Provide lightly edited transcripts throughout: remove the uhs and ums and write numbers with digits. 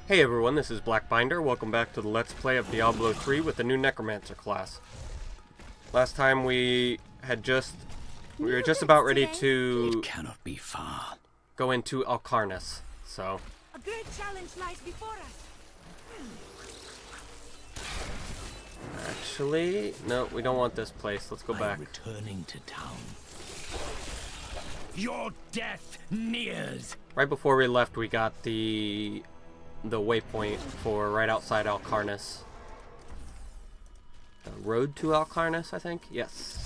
Hey everyone, this is Blackbinder. Welcome back to the Let's Play of Diablo 3 with the new Necromancer class. Last time we were just about ready to It cannot be far. go into Alcarnus, so A great challenge lies before us. actually, no, we don't want this place. Let's go back. Returning to town. Your death nears. Right before we left, we got the waypoint for right outside Alcarnus. The road to Alcarnus, I think? Yes.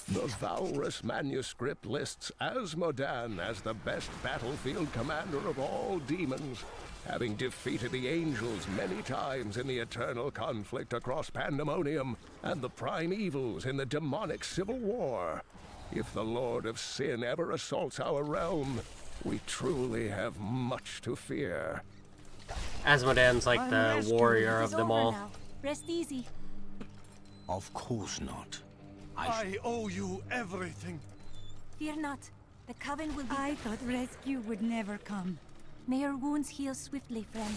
The Valrus manuscript lists Asmodan as the best battlefield commander of all demons, having defeated the angels many times in the eternal conflict across Pandemonium and the prime evils in the demonic civil war. If the Lord of Sin ever assaults our realm, we truly have much to fear. Asmodan's like the warrior of them all. Now. Rest easy. Of course not. I owe you everything. Fear not. The coven will be. I thought rescue would never come. May your wounds heal swiftly, friend.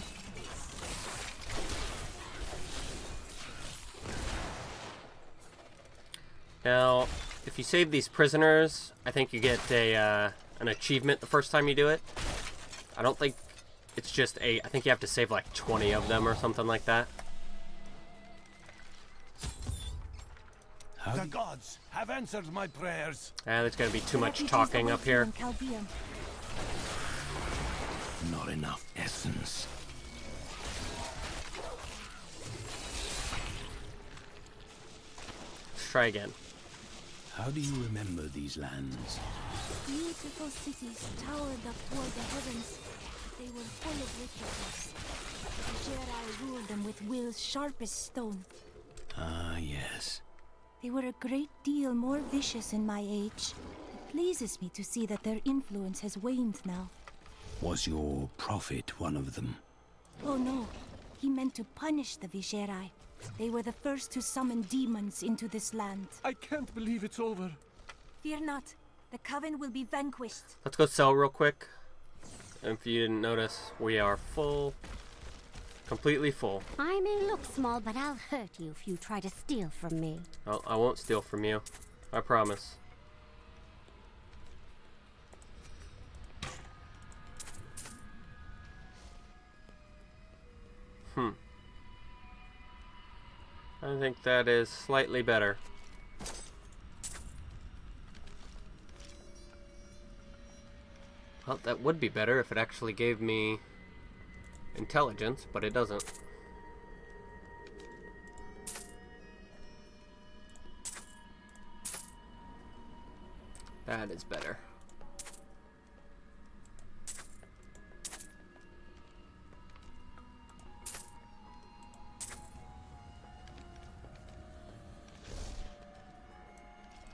Now, if you save these prisoners, I think you get an achievement the first time you do it. I don't think it's just I think you have to save like 20 of them or something like that. The gods have answered my prayers. There's gonna be too The much refugees talking await up you here. in Chaldean. Not enough essence. Let's try again. How do you remember these lands? Beautiful cities towered up toward the heavens, but they were full of wickedness. The Jedi ruled them with will's sharpest stone. Ah, yes. They were a great deal more vicious in my age. It pleases me to see that their influence has waned now. Was your prophet one of them? Oh no, he meant to punish the Viserai. They were the first to summon demons into this land. I can't believe it's over. Fear not, the coven will be vanquished. Let's go sell real quick. If you didn't notice, we are full. Completely full. I may look small, but I'll hurt you if you try to steal from me. Well, I won't steal from you. I promise. I think that is slightly better. Well, that would be better if it actually gave me intelligence, but it doesn't. That is better.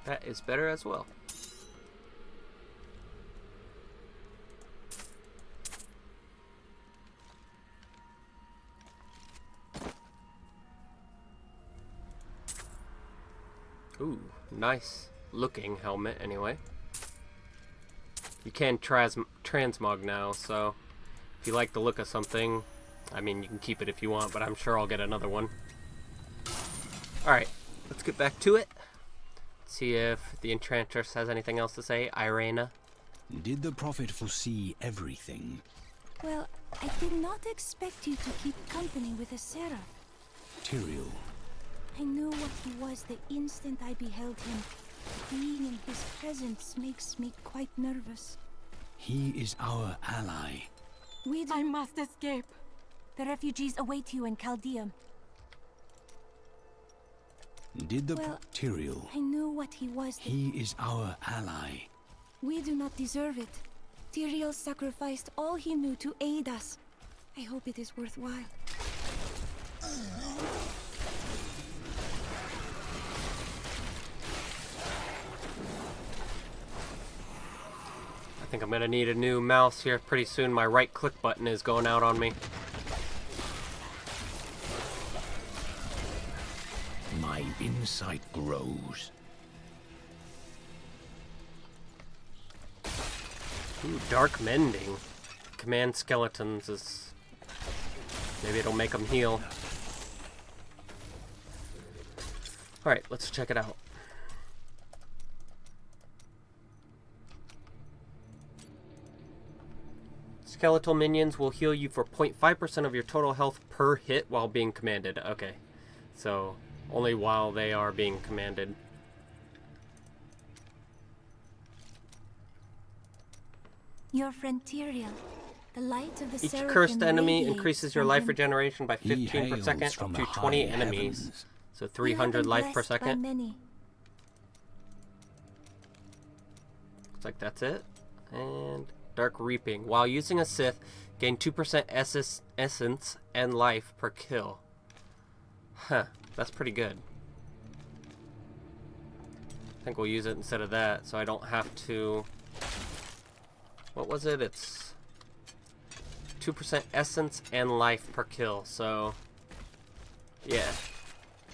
That is better as well. Ooh, nice looking helmet anyway. You can transmog now, so if you like the look of something, I mean, you can keep it if you want, but I'm sure I'll get another one. Alright, let's get back to it. See if the Enchantress has anything else to say. Irena. Did the prophet foresee everything? Well, I did not expect you to keep company with a seraph. Tyrael. I knew what he was the instant I beheld him. Being in his presence makes me quite nervous. He is our ally. I must escape. The refugees await you in Chaldean. Did the Well, Tyrael. I knew what he was. He is our ally. We do not deserve it. Tyrael sacrificed all he knew to aid us. I hope it is worthwhile. I think I'm gonna need a new mouse here pretty soon. My right click button is going out on me. My insight grows. Ooh, dark mending. Command skeletons is... Maybe it'll make them heal. Alright, let's check it out. Skeletal minions will heal you for 0.5% of your total health per hit while being commanded. Okay, so only while they are being commanded. Your Frontierial, the light of the Each Seraphim cursed enemy radiates increases your from life him. regeneration by He 15 per hails second from up the to 20 high enemies. heavens. So You have 300 been life per blessed by second. many. Looks like that's it. And Dark Reaping. While using a Sith, gain 2% essence and life per kill. Huh, that's pretty good. I think we'll use it instead of that, so I don't have to... What was it? It's 2% essence and life per kill, so... Yeah.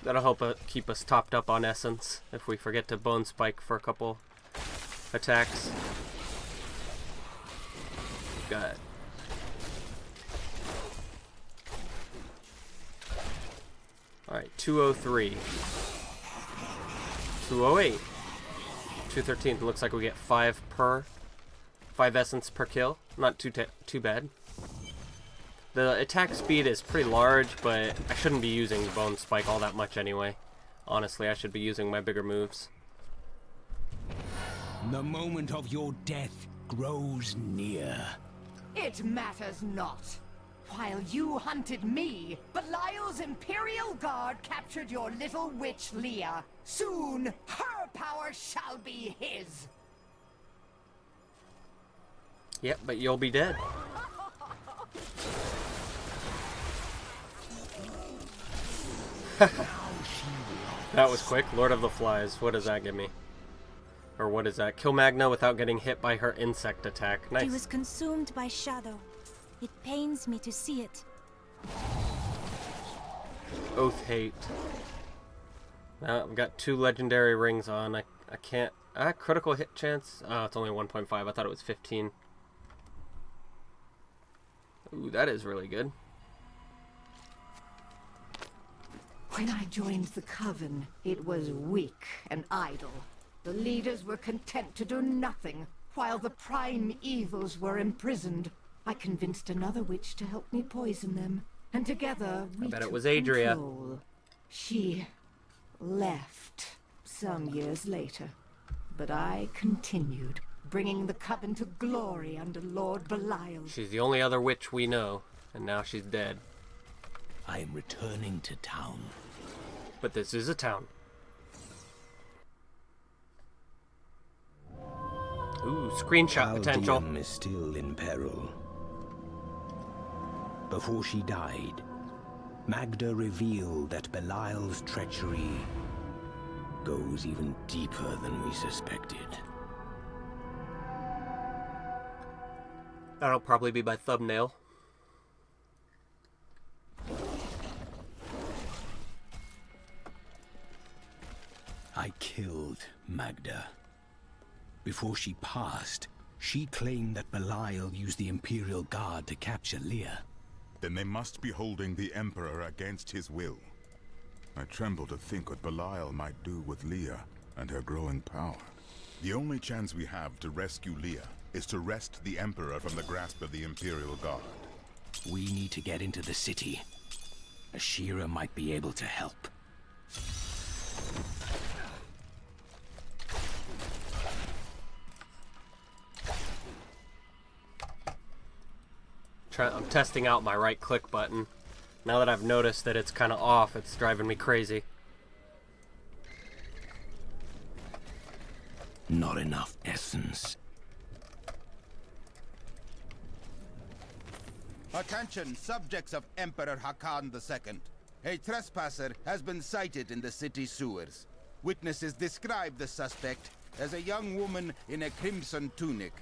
That'll help keep us topped up on essence if we forget to bone spike for a couple attacks. Got it. Alright, 203. 208. 213. Looks like we get 5 essence per kill. Not too bad. The attack speed is pretty large, but I shouldn't be using Bone Spike all that much anyway. Honestly, I should be using my bigger moves. The moment of your death grows near. It matters not. While you hunted me, Belial's Imperial Guard captured your little witch Leah. Soon, her power shall be his. Yep, but you'll be dead. That was quick. Lord of the Flies. What does that give me? Or what is that? Kill Magna without getting hit by her insect attack. Nice. He was consumed by shadow. It pains me to see it. Oath Hate. Now I've got 2 legendary rings on. I can't... critical hit chance? Oh, it's only 1.5. I thought it was 15. Ooh, that is really good. When I joined the Coven, it was weak and idle. The leaders were content to do nothing, while the prime evils were imprisoned. I convinced another witch to help me poison them, and together we bet it took was Adria. control. She left some years later, but I continued, bringing the Coven to glory under Lord Belial. She's the only other witch we know, and now she's dead. I am returning to town. But this is a town. Ooh, screenshot potential. Aldium is still in peril. Before she died, Magda revealed that Belial's treachery goes even deeper than we suspected. That'll probably be my thumbnail. I killed Magda. Before she passed, she claimed that Belial used the Imperial Guard to capture Leah. Then they must be holding the Emperor against his will. I tremble to think what Belial might do with Leah and her growing power. The only chance we have to rescue Leah is to wrest the Emperor from the grasp of the Imperial Guard. We need to get into the city. Ashira might be able to help. I'm testing out my right click button. Now that I've noticed that it's kind of off, it's driving me crazy. Not enough essence. Attention, subjects of Emperor Hakan II. A trespasser has been sighted in the city sewers. Witnesses describe the suspect as a young woman in a crimson tunic.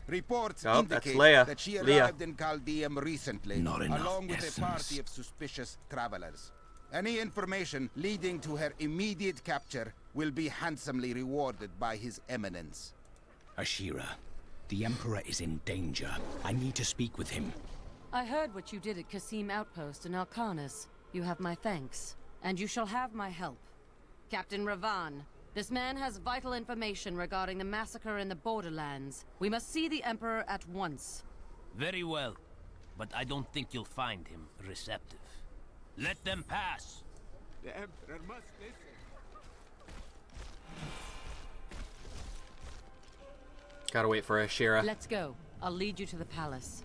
Reports indicate Leah. that she arrived in Chaldeum recently, Not enough along with essence. a party of suspicious travelers. Any information leading to her immediate capture will be handsomely rewarded by His Eminence. Ashira, The Emperor is in danger. I need to speak with him. I heard what you did at Qasim Outpost in Alcanis. You have my thanks, and you shall have my help. Captain Ravan, this man has vital information regarding the massacre in the Borderlands. We must see the Emperor at once. Very well, but I don't think you'll find him receptive. Let them pass! The Emperor must listen. Gotta wait for Ashira. Let's go. I'll lead you to the palace.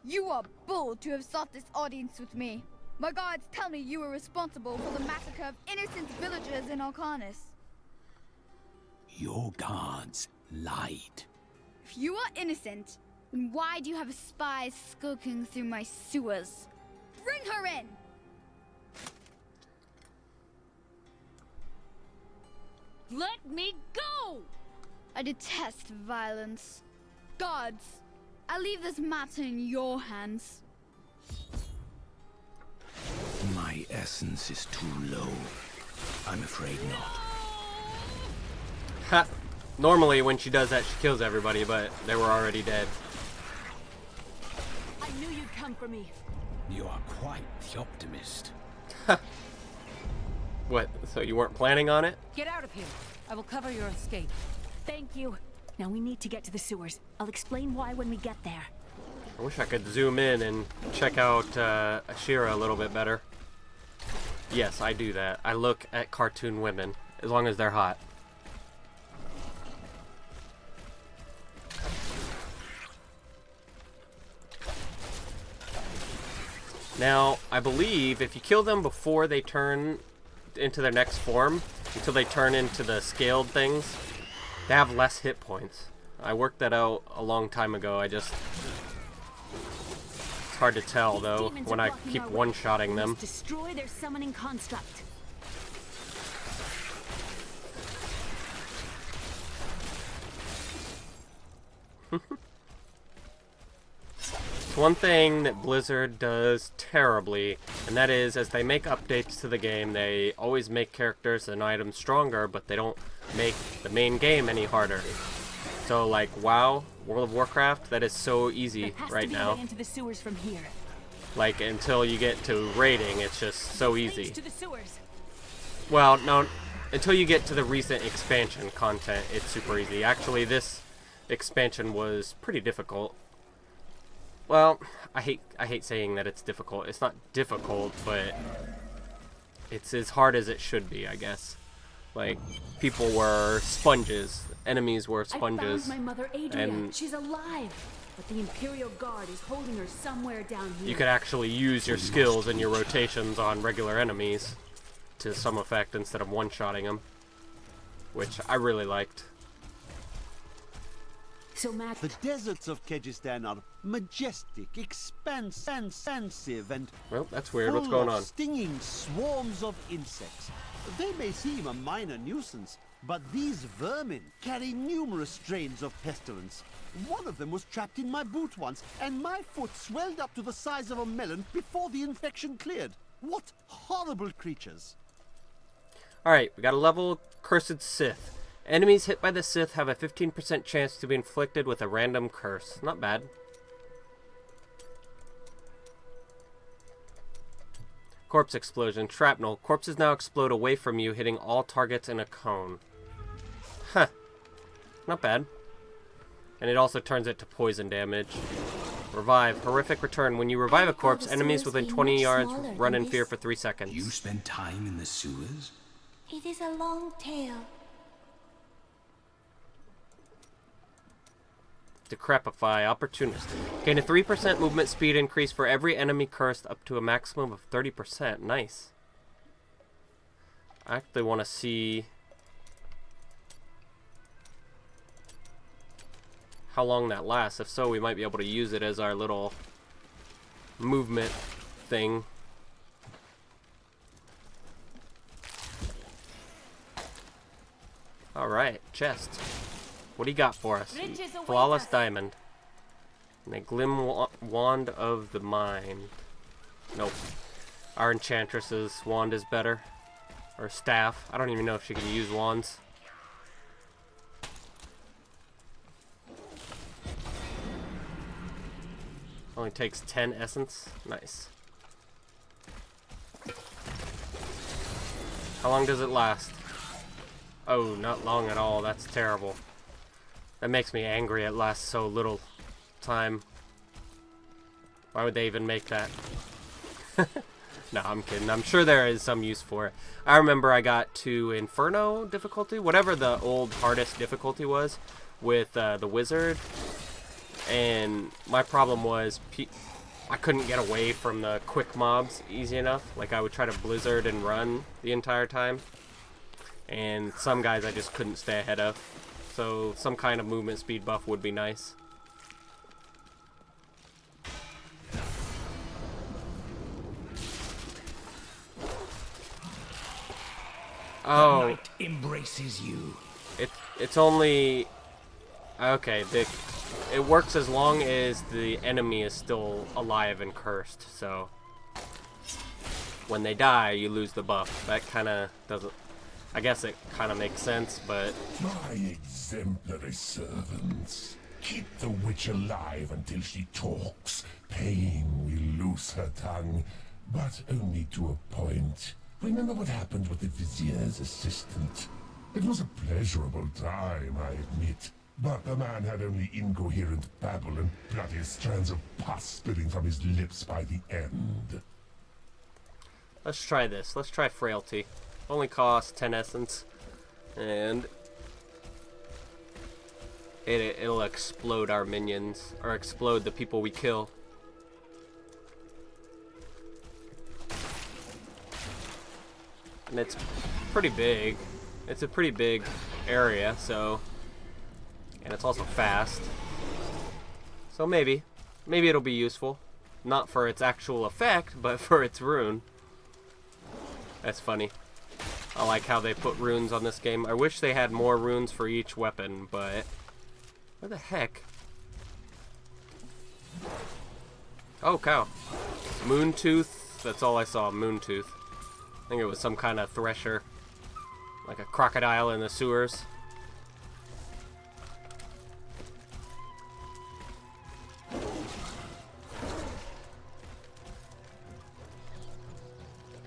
You are bold to have sought this audience with me. My guards tell me you were responsible for the massacre of innocent villagers in Alcanis. Your guards lied. If you are innocent, then why do you have spies skulking through my sewers? Bring her in! Let me go! I detest violence. Guards, I leave this matter in your hands. My essence is too low. I'm afraid not. Ha! Normally when she does that she kills everybody, but they were already dead. I knew you'd come for me. You are quite the optimist. What, so you weren't planning on it? Get out of here. I will cover your escape. Thank you. Now we need to get to the sewers. I'll explain why when we get there. I wish I could zoom in and check out Ashira a little bit better. Yes, I do that. I look at cartoon women, as long as they're hot. Now, I believe if you kill them before they turn into their next form, until they turn into the scaled things, they have less hit points. I worked that out a long time ago. It's hard to tell though when I keep one-shotting them. Destroy their summoning construct. One thing that Blizzard does terribly, and that is, as they make updates to the game, they always make characters and items stronger, but they don't make the main game any harder. So, like WoW, World of Warcraft, that is so easy right now. Into the sewers from here. Like, until you get to raiding, it's just so easy. To the sewers. Well, no, until you get to the recent expansion content, it's super easy. Actually, this expansion was pretty difficult. Well, I hate saying that it's difficult. It's not difficult, but it's as hard as it should be, I guess. Like, people were sponges. Enemies were sponges. I found my mother Adria. And she's alive, but the Imperial Guard is holding her somewhere down here. You could actually use your skills and your rotations on regular enemies to some effect instead of one-shotting them, which I really liked. So, Matt, the deserts of Kyrgyzstan are majestic, expansive, and well, that's weird. What's going on? Stinging swarms of insects. They may seem a minor nuisance, but these vermin carry numerous strains of pestilence. One of them was trapped in my boot once, and my foot swelled up to the size of a melon before the infection cleared. What horrible creatures! Alright, we got a level Cursed Sith. Enemies hit by the Sith have a 15% chance to be inflicted with a random curse. Not bad. Corpse explosion. Shrapnel. Corpses now explode away from you, hitting all targets in a cone. Huh. Not bad. And it also turns it to poison damage. Revive. Horrific return. When you revive a corpse, enemies within 20 yards run in fear for 3 seconds. You spent time in the sewers? It is a long tale. Decrepify. Opportunist. Gain a 3% movement speed increase for every enemy cursed up to a maximum of 30%. Nice. I actually want to see how long that lasts. If so, we might be able to use it as our little movement thing. Alright, chest. What do you got for us? Flawless diamond. And a glim wand of the mind. Nope. Our enchantress's wand is better. Or staff. I don't even know if she can use wands. Only takes 10 essence. Nice. How long does it last? Oh, not long at all. That's terrible. That makes me angry. It lasts so little time. Why would they even make that? No, I'm kidding. I'm sure there is some use for it. I remember I got to Inferno difficulty, whatever the old hardest difficulty was, with the wizard. And my problem was I couldn't get away from the quick mobs easy enough. Like, I would try to blizzard and run the entire time. And some guys I just couldn't stay ahead of. So some kind of movement speed buff would be nice. Oh, the night embraces you. It's only okay. It works as long as the enemy is still alive and cursed. So when they die, you lose the buff. That kind of doesn't. I guess it kind of makes sense, but My exemplary servants. Keep the witch alive until she talks. Pain will loose her tongue, but only to a point. Remember what happened with the vizier's assistant? It was a pleasurable time, I admit. But the man had only incoherent babble and bloody strands of pus spilling from his lips by the end. let's try this. Let's try Frailty. Only costs 10 essence, and it'll explode our minions, or explode the people we kill. And it's pretty big. It's a pretty big area, so, and it's also fast. So maybe it'll be useful. Not for its actual effect, but for its rune. That's funny. I like how they put runes on this game. I wish they had more runes for each weapon, but where the heck? Oh, cow. Moontooth. That's all I saw, Moontooth. I think it was some kind of thresher. Like a crocodile in the sewers.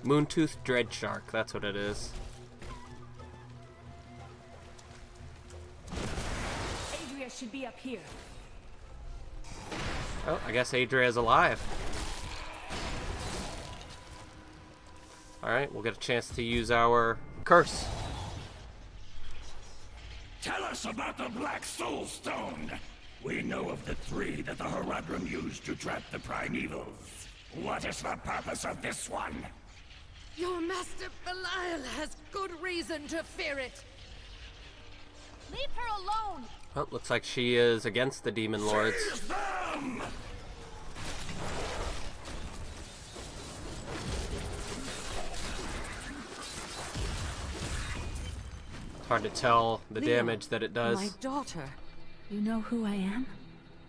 Moontooth Dread Shark, that's what it is. Adria should be up here. Oh, I guess Adria's alive. Alright, we'll get a chance to use our curse. Tell us about the Black Soul Stone. We know of the 3 that the Horadrim used to trap the Primevals. What is the purpose of this one? Your master Belial has good reason to fear it. Leave her alone! Oh, looks like she is against the Demon Lords. Seize them! It's hard to tell the Leah, damage that it does. My daughter. You know who I am?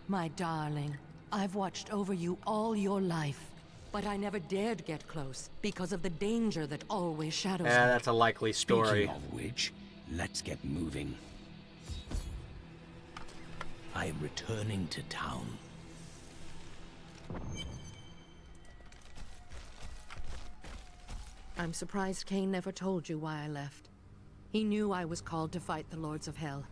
My darling, I've watched over you all your life. But I never dared get close because of the danger that always shadows me. That's a likely story. Speaking of which, let's get moving. I am returning to town. I'm surprised Cain never told you why I left. He knew I was called to fight the Lords of Hell.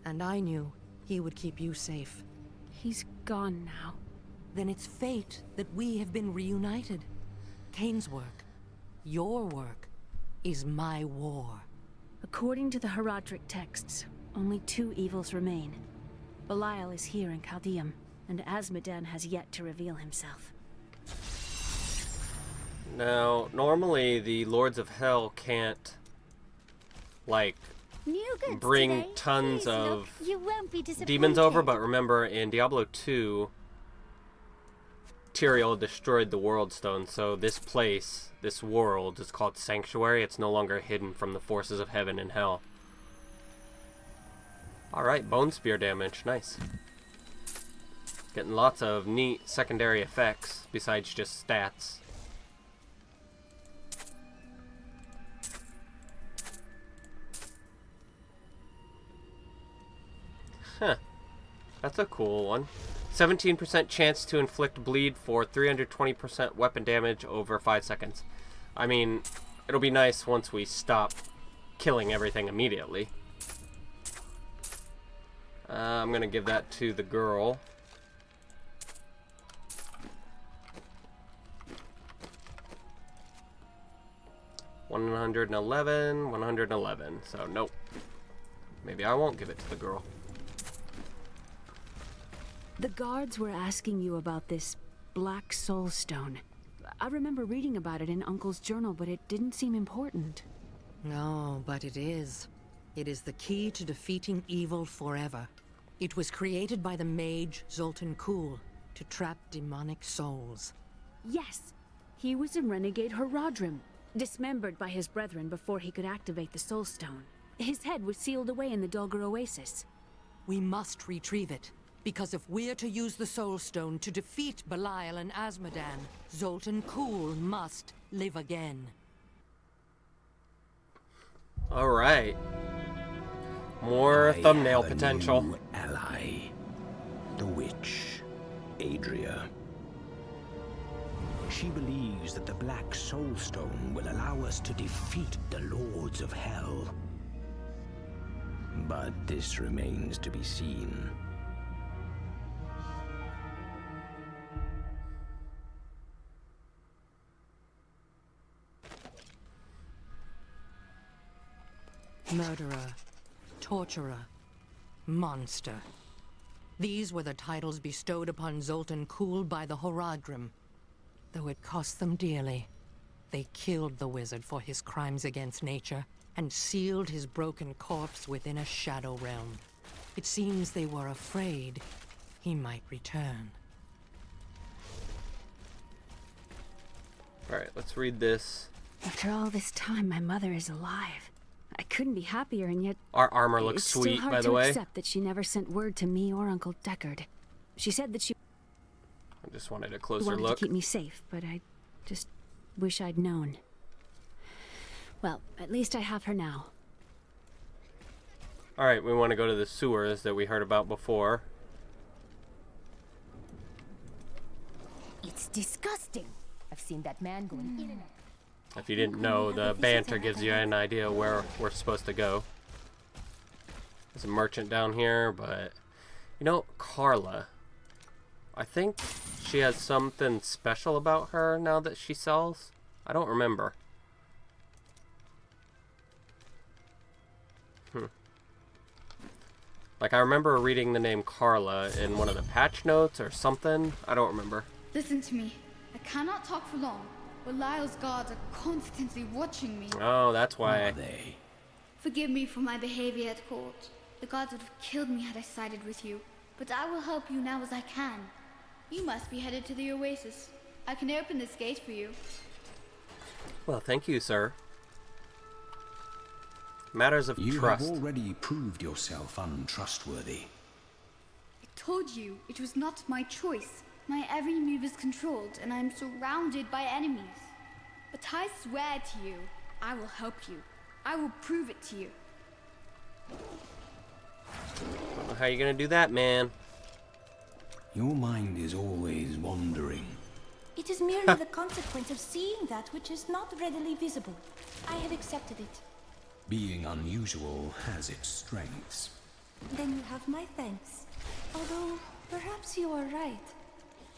And I knew he would keep you safe. He's gone now. Then it's fate that we have been reunited. Cain's work, your work, is my war. According to the Horadric texts, only 2 evils remain. Belial is here in Chaldeum, and Azmodan has yet to reveal himself. Now, normally the Lords of Hell can't, like, New goods bring today. tons Please of look. You won't be demons over, disappointed. but remember in Diablo 2, Tyrael destroyed the World Stone, so this place, this world, is called Sanctuary. It's no longer hidden from the forces of heaven and hell. Alright, Bone Spear damage, nice. Getting lots of neat secondary effects besides just stats. Huh. That's a cool one. 17% chance to inflict bleed for 320% weapon damage over 5 seconds. I mean, it'll be nice once we stop killing everything immediately. I'm gonna give that to the girl. $111, $111. So nope. Maybe I won't give it to the girl. The guards were asking you about this Black Soul Stone. I remember reading about it in Uncle's journal, but it didn't seem important. No, but it is. It is the key to defeating evil forever. It was created by the mage Zoltan Kuhl to trap demonic souls. Yes, he was a renegade Horadrim, dismembered by his brethren before he could activate the Soul Stone. His head was sealed away in the Dulgar Oasis. We must retrieve it, because if we're to use the Soul Stone to defeat Belial and Azmodan, Zoltan Kuhl must live again. Alright. More thumbnail potential. New ally. The witch, Adria. She believes that the Black Soul Stone will allow us to defeat the Lords of Hell. But this remains to be seen. Murderer, torturer, monster. These were the titles bestowed upon Zoltan Kuhl by the Horadrim. Though it cost them dearly, they killed the wizard for his crimes against nature and sealed his broken corpse within a shadow realm. It seems they were afraid he might return. Alright, let's read this. After all this time, my mother is alive. I couldn't be happier, and yet Our armor looks sweet, by the way. It's still hard to accept that she never sent word to me or Uncle Deckard. She said that she I just wanted a closer wanted look. to keep me safe, but I just wish I'd known. Well, at least I have her now. Alright, we want to go to the sewers that we heard about before. It's disgusting. I've seen that man going in and out. If you didn't know, the banter gives you an idea where we're supposed to go. There's a merchant down here, but... You know, Carla. I think she has something special about her now that she sells. I don't remember. Like, I remember reading the name Carla in one of the patch notes or something. I don't remember. Listen to me. I cannot talk for long. Belial's guards are constantly watching me. Oh, that's why. Are they? Forgive me for my behavior at court. The gods would have killed me had I sided with you. But I will help you now as I can. You must be headed to the Oasis. I can open this gate for you. Well, thank you, sir. Matters of trust. You have already proved yourself untrustworthy. I told you it was not my choice. My every move is controlled, and I am surrounded by enemies. But I swear to you, I will help you. I will prove it to you. Don't know how you're gonna do that, man. Your mind is always wandering. It is merely the consequence of seeing that which is not readily visible. I have accepted it. Being unusual has its strengths. Then you have my thanks. Although, perhaps you are right.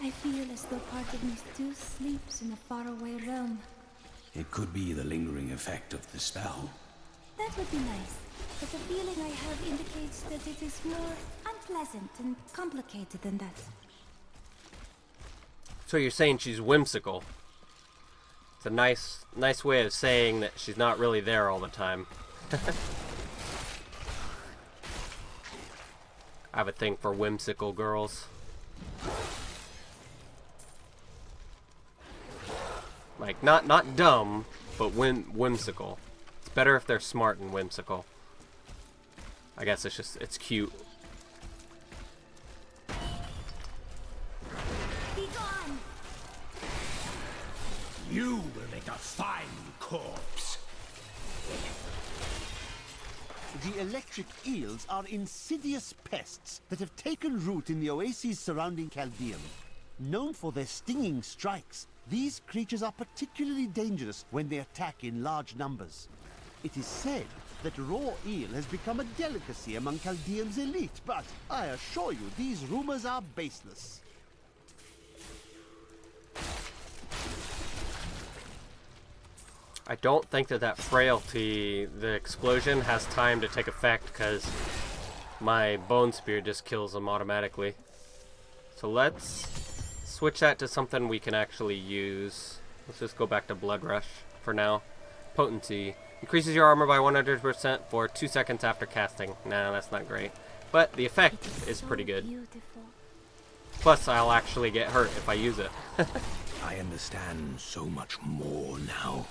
I feel as though part of me still sleeps in a faraway realm. It could be the lingering effect of the spell. That would be nice, but the feeling I have indicates that it is more unpleasant and complicated than that. So you're saying she's whimsical. It's a nice way of saying that she's not really there all the time. I have a thing for whimsical girls. Like, not dumb, but whimsical. It's better if they're smart and whimsical. I guess it's cute. Be gone! You will make a fine corpse. The electric eels are insidious pests that have taken root in the oases surrounding Caldeum. Known for their stinging strikes, these creatures are particularly dangerous when they attack in large numbers. It is said that raw eel has become a delicacy among Caldeum's elite, but I assure you these rumors are baseless. I don't think that frailty, the explosion, has time to take effect because my bone spear just kills them automatically. So let's switch that to something we can actually use. Let's just go back to Blood Rush for now. Potency. Increases your armor by 100% for 2 seconds after casting. Nah, that's not great. But the effect is pretty good. Beautiful. Plus, I'll actually get hurt if I use it. I understand so much more now.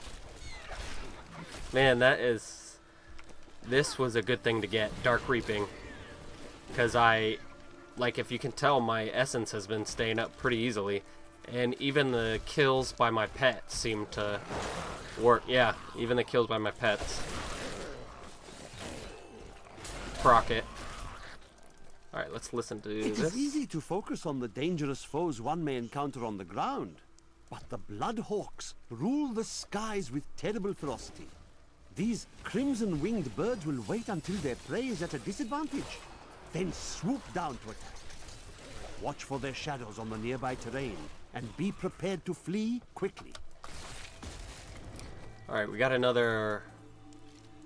Man, this was a good thing to get, Dark Reaping. Because if you can tell, my essence has been staying up pretty easily. And even the kills by my pets seem to work. Yeah, even the kills by my pets. Proc it. Alright, let's listen to this. It is easy to focus on the dangerous foes one may encounter on the ground. But the Bloodhawks rule the skies with terrible ferocity. These crimson-winged birds will wait until their prey is at a disadvantage, then swoop down to attack. Watch for their shadows on the nearby terrain, and be prepared to flee quickly. Alright, we got another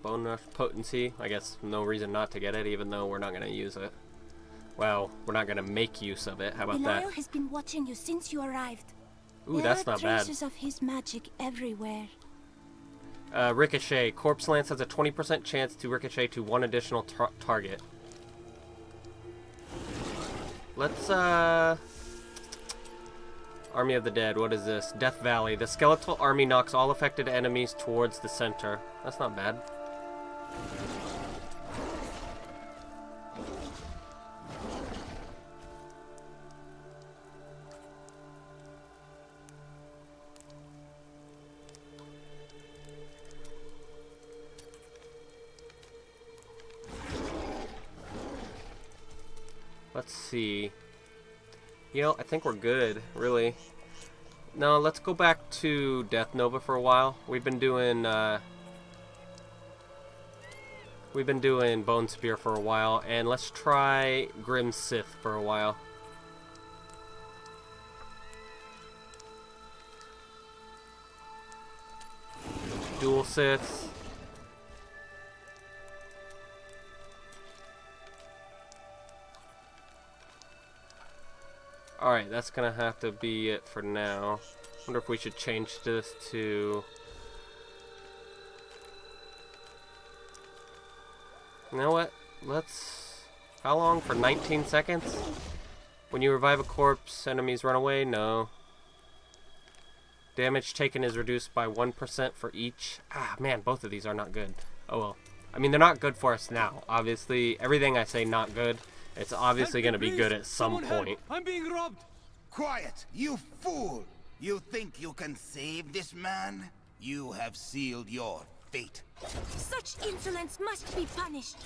Bone Rush Potency. I guess no reason not to get it, even though we're not going to use it. Well, we're not going to make use of it. How about that? Belial has been watching you since you arrived. Ooh, that's not bad. There are traces of his magic everywhere. Ricochet. Corpse Lance has a 20% chance to ricochet to one additional target. Let's, Army of the Dead. What is this? Death Valley. The skeletal army knocks all affected enemies towards the center. That's not bad. Let's see. You know, I think we're good, really. No, let's go back to Death Nova for a while. We've been doing Bone Spear for a while, and let's try Grim Sith for a while. Dual Siths. Alright, that's gonna have to be it for now. Wonder if we should change this to... You know what? Let's... How long? For 19 seconds? When you revive a corpse, enemies run away? No. Damage taken is reduced by 1% for each. Ah, man, both of these are not good. Oh well. I mean, they're not good for us now. Obviously, everything I say not good, it's obviously going to be good at some point. I'm being robbed! Quiet, you fool! You think you can save this man? You have sealed your fate. Such insolence must be punished.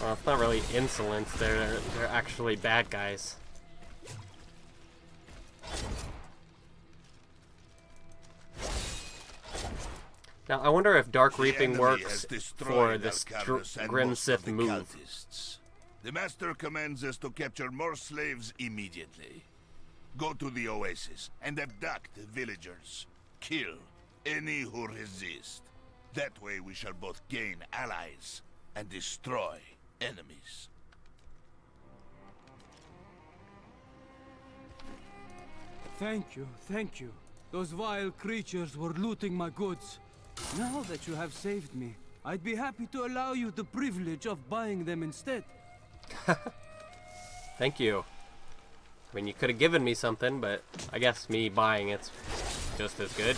Well, it's not really insolence. They're actually bad guys. Now, I wonder if Dark Reaping works for this Grim Sith move. The Master commands us to capture more slaves immediately. Go to the oasis and abduct the villagers. Kill any who resist. That way we shall both gain allies and destroy enemies. Thank you, thank you. Those vile creatures were looting my goods. Now that you have saved me, I'd be happy to allow you the privilege of buying them instead. Thank you. I mean, you could have given me something, but I guess me buying it's just as good.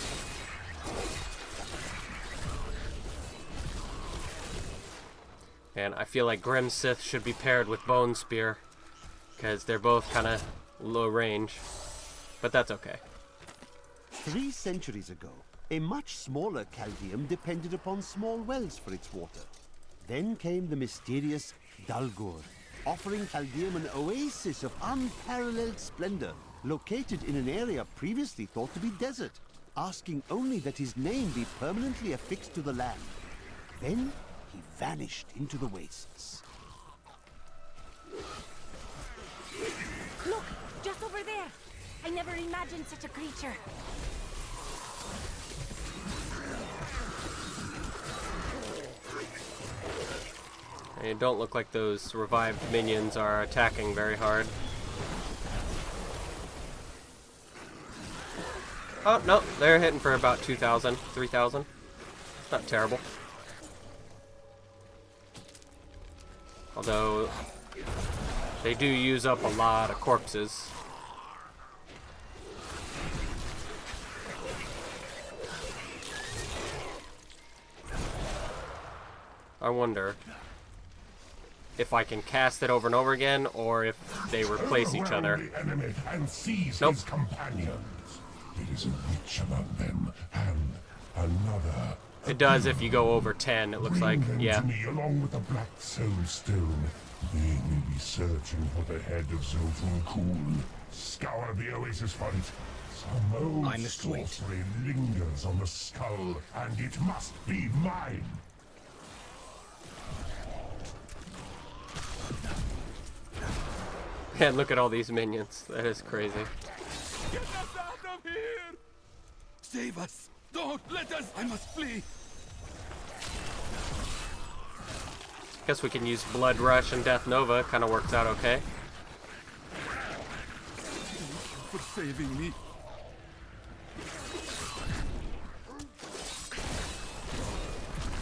And I feel like Grim Sith should be paired with Bone Spear, because they're both kind of low range. But that's okay. 3 centuries ago, A much smaller Chaldeum depended upon small wells for its water. Then came the mysterious Dalgur, offering Chaldeum an oasis of unparalleled splendor, located in an area previously thought to be desert, asking only that his name be permanently affixed to the land. Then he vanished into the wastes. Look, just over there. I never imagined such a creature. It don't look like those revived minions are attacking very hard. Oh, no, they're hitting for about 2,000, 3,000. Not terrible. Although, they do use up a lot of corpses. I wonder if I can cast it over and over again, or if they replace each other. The enemy and seize Nope. his companions. There is a witch among them, and another. It does if you go over 10, it looks like. Bring them Yeah. to me along with the Black Soul Stone. They will be searching for the head of Zoltan Kuhl. Scour the oasis front. Some old I must wait. sorcery lingers on the skull, and it must be mine. And look at all these minions. That is crazy. Get us out of here! Save us! Don't let us! I must flee! Guess we can use Blood Rush and Death Nova. Kind of works out okay. Thank you for saving me.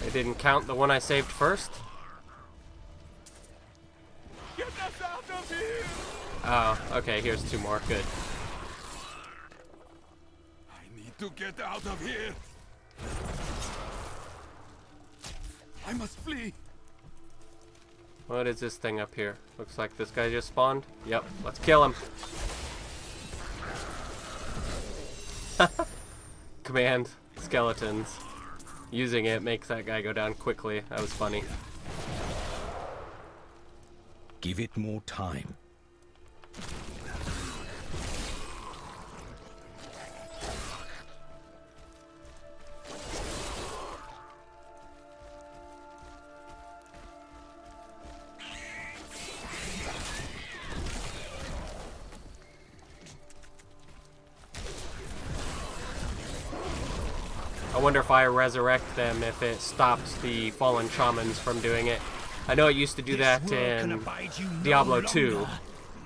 I didn't count the one I saved first. Get us out of here! Oh, okay, here's 2 more. Good. I need to get out of here! I must flee! What is this thing up here? Looks like this guy just spawned. Yep, let's kill him. Command skeletons. Using it makes that guy go down quickly. That was funny. Give it more time. I wonder if I resurrect them, if it stops the fallen shamans from doing it. I know it used to do that in Diablo 2.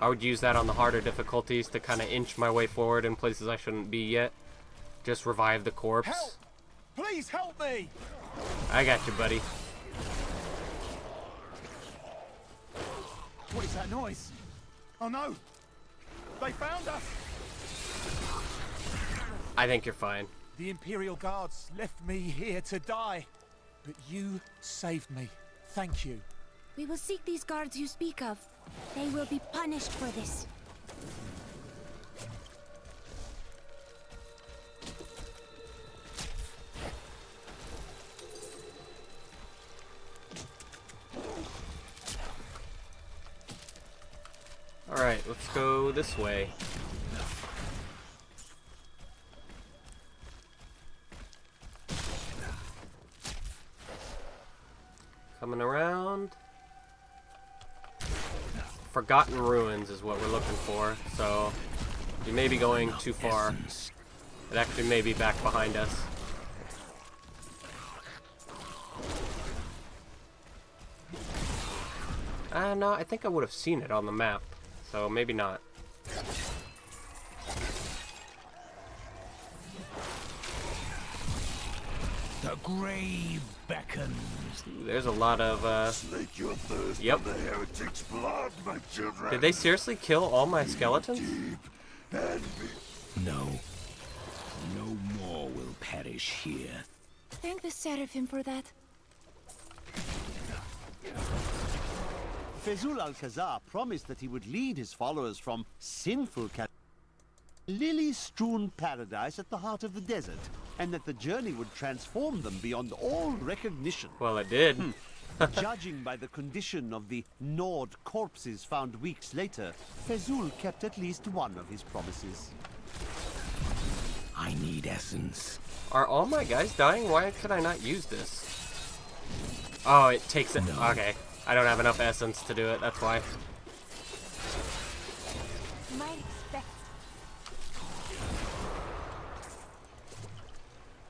I would use that on the harder difficulties to kind of inch my way forward in places I shouldn't be yet. Just revive the corpse. Help! Please help me! I got you, buddy. What is that noise? Oh no! They found us! I think you're fine. The Imperial Guards left me here to die, but you saved me. Thank you. We will seek these guards you speak of. They will be punished for this. Alright, let's go this way. Coming around. Forgotten Ruins is what we're looking for, so we may be going too far. It actually may be back behind us. No, I think I would have seen it on the map, so maybe not. The grave beckons. Ooh, there's a lot of, Slake your thirst Yep. for the heretic's blood, my children. Did they seriously kill all my skeletons? No. No more will perish here. Thank the Seraphim for that. Fezul Alcazar promised that he would lead his followers from sinful lily-strewn paradise at the heart of the desert and that the journey would transform them beyond all recognition. Well, it did. Judging by the condition of the gnawed corpses found weeks later, Fezul kept at least one of his promises. I need essence. Are all my guys dying? Why could I not use this? Oh, it takes it. No. Okay. I don't have enough essence to do it. That's why.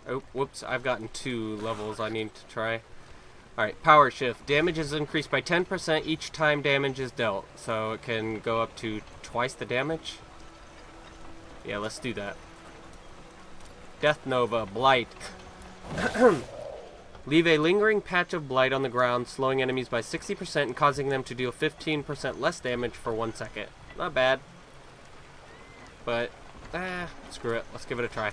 Oh, whoops. I've gotten 2 levels I need to try. Alright, power shift. Damage is increased by 10% each time damage is dealt. So it can go up to twice the damage. Yeah, let's do that. Death Nova, Blight. Leave a lingering patch of blight on the ground, slowing enemies by 60% and causing them to deal 15% less damage for 1 second. Not bad. But, screw it. Let's give it a try.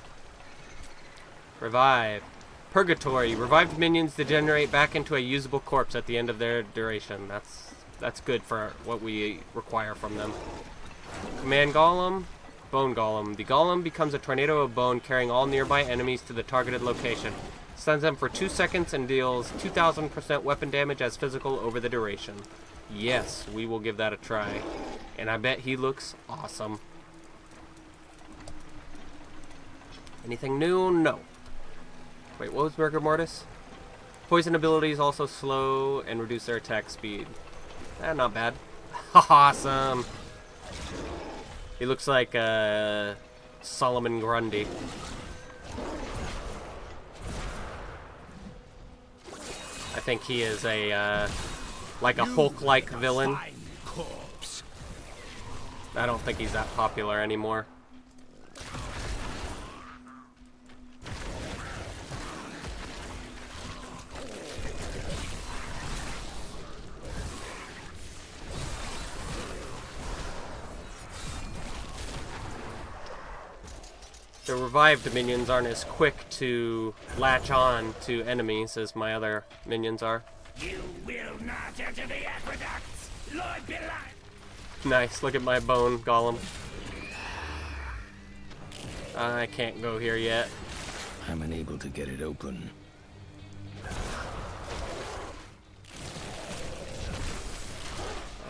Revive. Purgatory. Revived minions degenerate back into a usable corpse at the end of their duration. That's good for what we require from them. Command Golem. Bone Golem. The Golem becomes a tornado of bone, carrying all nearby enemies to the targeted location. Stuns them for 2 seconds and deals 2000% weapon damage as physical over the duration. Yes, we will give that a try. And I bet he looks awesome. Anything new? No. Wait, what was Rigor Mortis? Poison abilities also slow and reduce their attack speed. Not bad. Awesome. He looks like Solomon Grundy. I think he is a like a Hulk-like villain. I don't think he's that popular anymore. The revived minions aren't as quick to latch on to enemies as my other minions are. You will not enter the aqueducts, Lord Belial. Nice, look at my bone golem. I can't go here yet. I'm unable to get it open.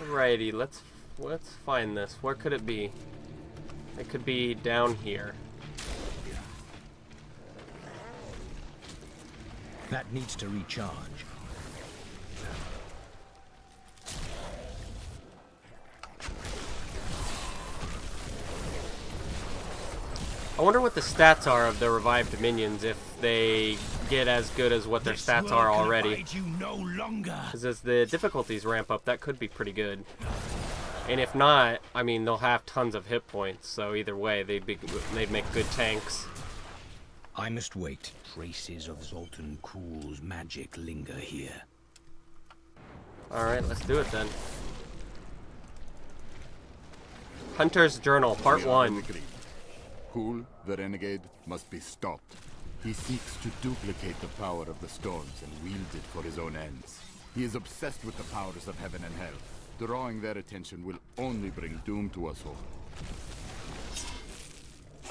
Alrighty, let's find this. Where could it be? It could be down here. That needs to recharge. I wonder what the stats are of the revived minions, if they get as good as what their stats are already. Because as the difficulties ramp up, that could be pretty good. And if not, I mean, they'll have tons of hit points, so either way, they'd make good tanks. I must wait. Traces of Zoltan Kuhl's magic linger here. Alright, let's do it then. Hunter's Journal, Part 1. Kuhl, the renegade, must be stopped. He seeks to duplicate the power of the storms and wield it for his own ends. He is obsessed with the powers of heaven and hell. Drawing their attention will only bring doom to us all.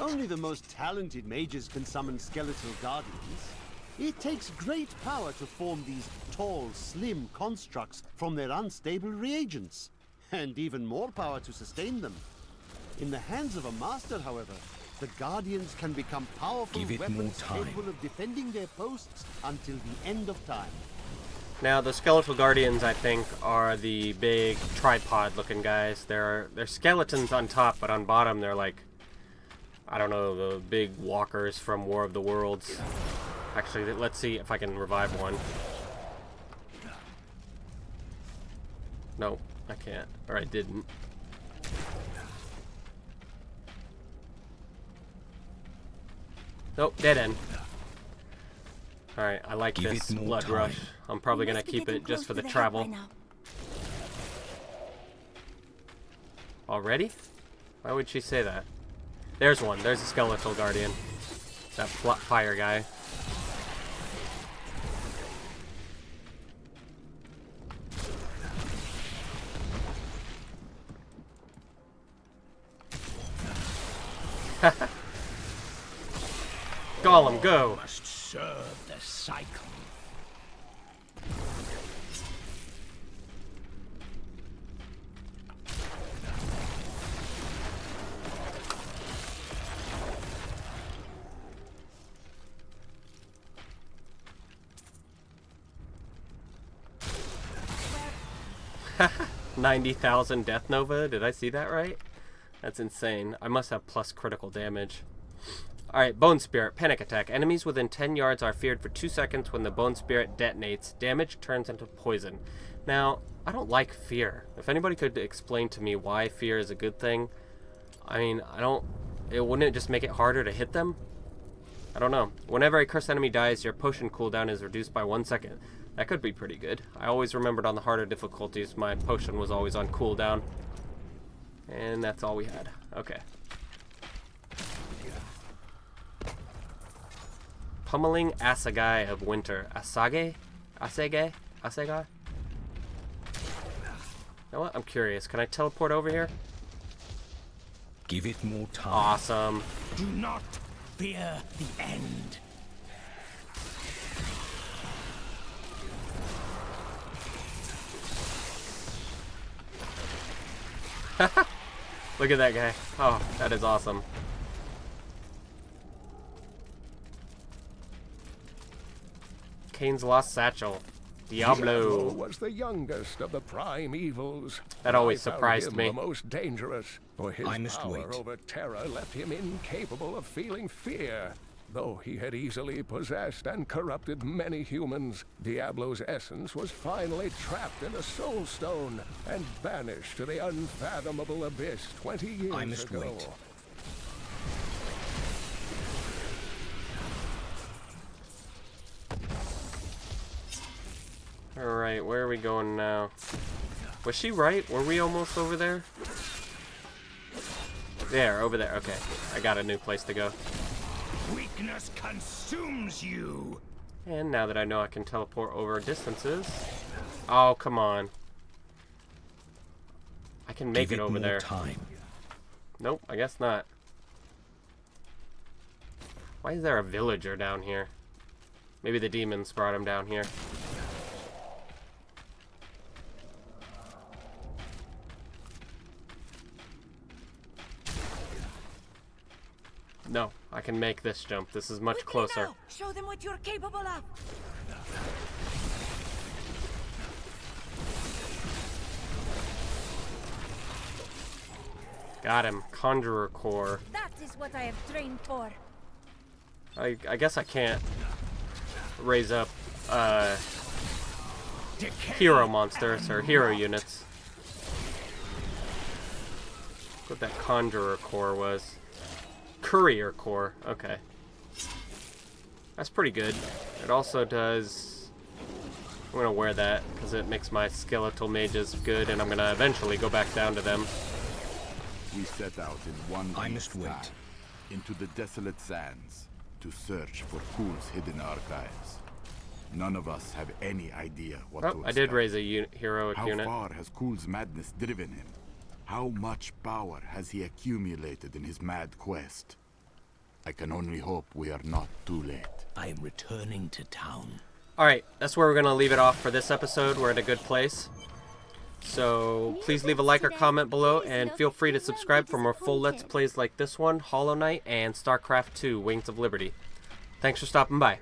Only the most talented mages can summon skeletal guardians. It takes great power to form these tall, slim constructs from their unstable reagents. And even more power to sustain them. In the hands of a master, however, the guardians can become powerful weapons capable of defending their posts until the end of time. Now, the skeletal guardians, I think, are the big tripod-looking guys. They're skeletons on top, but on bottom they're like, I don't know, the big walkers from War of the Worlds. Actually, let's see if I can revive one. No, I can't. Or I didn't. Nope, dead end. Alright, I like this blood rush. I'm probably gonna keep it just for the travel. Already? Why would she say that? There's one. There's a skeletal guardian. That fire guy. Gollum, go! Must serve the cycle. Haha, 90,000 Death Nova. Did I see that right? That's insane. I must have plus critical damage. Alright, Bone Spirit. Panic attack. Enemies within 10 yards are feared for 2 seconds when the Bone Spirit detonates. Damage turns into poison. Now, I don't like fear. If anybody could explain to me why fear is a good thing, I mean, wouldn't it just make it harder to hit them? I don't know. Whenever a cursed enemy dies, your potion cooldown is reduced by 1 second. That could be pretty good. I always remembered on the harder difficulties, my potion was always on cooldown. And that's all we had. Okay. Pummeling Assegai of Winter. Asage? Assegai? Assegai? You know what? I'm curious. Can I teleport over here? Give it more time. Awesome. Do not fear the end. Look at that guy. Oh, that is awesome. Kane's Lost Satchel. Diablo was the youngest of the prime evils. That always I found surprised him me. The most dangerous, for his I must power wait. over terror left him incapable of feeling fear. Though he had easily possessed and corrupted many humans, Diablo's essence was finally trapped in a soul stone and banished to the unfathomable abyss 20 years I must ago. wait. Alright, where are we going now? Was she right? Were we almost over there? There, over there. Okay, I got a new place to go. Weakness consumes you. And now that I know I can teleport over distances... Oh, come on. I can make Give it it over more there. time. Nope, I guess not. Why is there a villager down here? Maybe the demons brought him down here. No, I can make this jump. This is much closer. Now, show them what you're capable of. Got him. Conjurer Core. That is what I have trained for. I guess I can't raise up hero monsters or hero units. What that Conjurer Core was. Courier Core. Okay. That's pretty good. It also does... I'm going to wear that because it makes my skeletal mages good, and I'm going to eventually go back down to them. We set out in one I must wait. into the desolate sands to search for Kul's hidden archives. None of us have any idea what to expect. I did raise a heroic unit. How far has Kul's madness driven him? How much power has he accumulated in his mad quest? I can only hope we are not too late. I am returning to town. Alright, that's where we're going to leave it off for this episode. We're at a good place. So please leave a like or comment below, and feel free to subscribe for more full Let's Plays like this one, Hollow Knight, and StarCraft 2, Wings of Liberty. Thanks for stopping by.